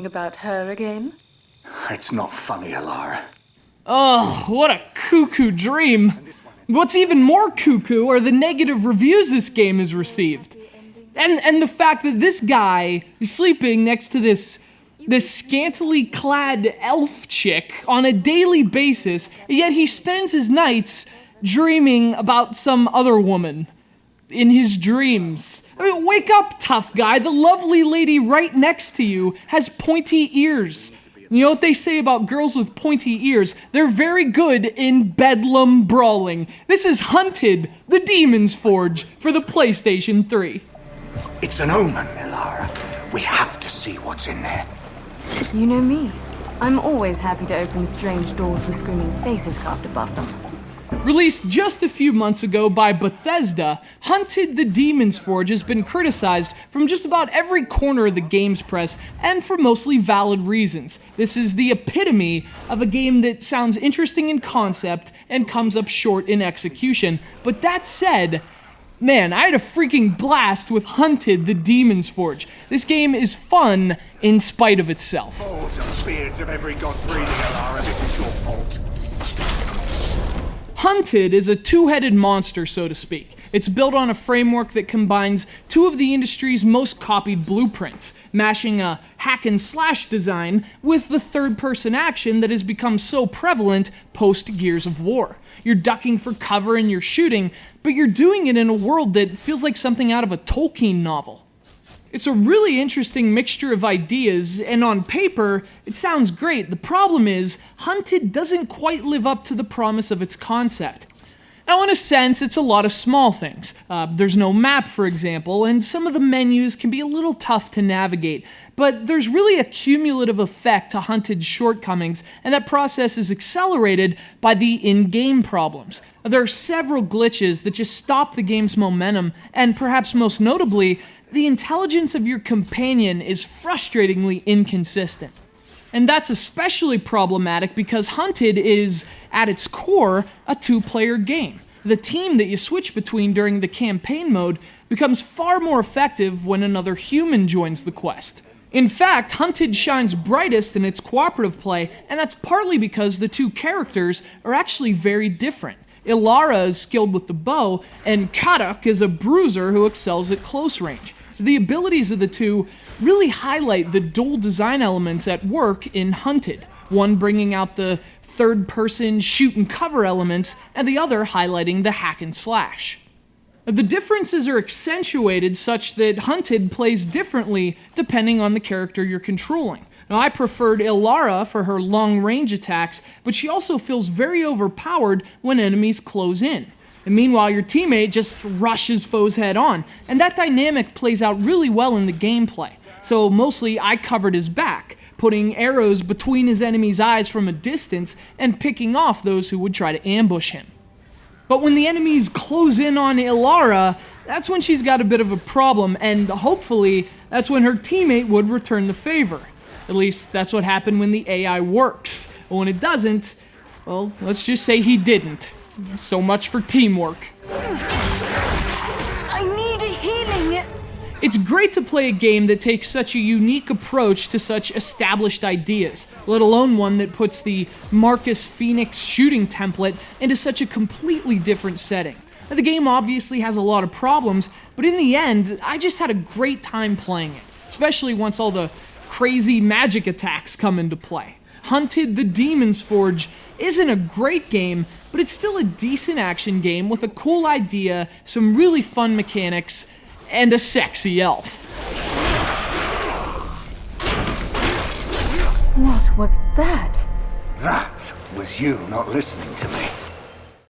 something about her again? It's not funny, Alara. Oh, what a cuckoo dream. What's even more cuckoo are the negative reviews this game has received. And the fact that this guy is sleeping next to this scantily clad elf chick on a daily basis, yet he spends his nights dreaming about some other woman in his dreams. I mean, wake up, tough guy. The lovely lady right next to you has pointy ears. You know what they say about girls with pointy ears? They're very good in bedlam brawling. This is Hunted, the Demon's Forge, for the PlayStation 3. It's an omen, Alara. We have to see what's in there. You know me. I'm always happy to open strange doors with screaming faces carved above them. Released just a few months ago by Bethesda, Hunted the Demon's Forge has been criticized from just about every corner of the games press, and for mostly valid reasons. This is the epitome of a game that sounds interesting in concept and comes up short in execution. But that said, man, I had a freaking blast with Hunted the Demon's Forge. This game is fun in spite of itself. Balls and beards of every god breeding, Alara. This is your fault. Hunted is a two-headed monster, so to speak. It's built on a framework that combines two of the industry's most copied blueprints, mashing a hack-and-slash design with the third-person action that has become so prevalent post-Gears of War. You're ducking for cover and you're shooting, but you're doing it in a world that feels like something out of a Tolkien novel. It's a really interesting mixture of ideas, and on paper, it sounds great. The problem is, Hunted doesn't quite live up to the promise of its concept. Now, in a sense, it's a lot of small things. There's no map, for example, and some of the menus can be a little tough to navigate, but there's really a cumulative effect to Hunted's shortcomings, and that process is accelerated by the in-game problems. There are several glitches that just stop the game's momentum, and perhaps most notably, the intelligence of your companion is frustratingly inconsistent. And that's especially problematic because Hunted is, at its core, a two-player game. The team that you switch between during the campaign mode becomes far more effective when another human joins the quest. In fact, Hunted shines brightest in its cooperative play, and that's partly because the two characters are actually very different. Ilara is skilled with the bow, and Karak is a bruiser who excels at close range. The abilities of the two really highlight the dual design elements at work in Hunted, one bringing out the third-person shoot-and-cover elements, and the other highlighting the hack-and-slash. The differences are accentuated such that Hunted plays differently depending on the character you're controlling. Now, I preferred Ilara for her long-range attacks, but she also feels very overpowered when enemies close in. And meanwhile, your teammate just rushes foes head-on, and that dynamic plays out really well in the gameplay. So mostly, I covered his back, putting arrows between his enemy's eyes from a distance and picking off those who would try to ambush him. But when the enemies close in on Ilara, that's when she's got a bit of a problem, and hopefully, that's when her teammate would return the favor. At least, that's what happened when the AI works. But when it doesn't, well, let's just say he didn't. So much for teamwork. I need healing! It's great to play a game that takes such a unique approach to such established ideas, let alone one that puts the Marcus Phoenix shooting template into such a completely different setting. The game obviously has a lot of problems, but in the end, I just had a great time playing it, especially once all the crazy magic attacks come into play. Hunted the Demon's Forge isn't a great game, but it's still a decent action game with a cool idea, some really fun mechanics, and a sexy elf. What was that? That was you not listening to me.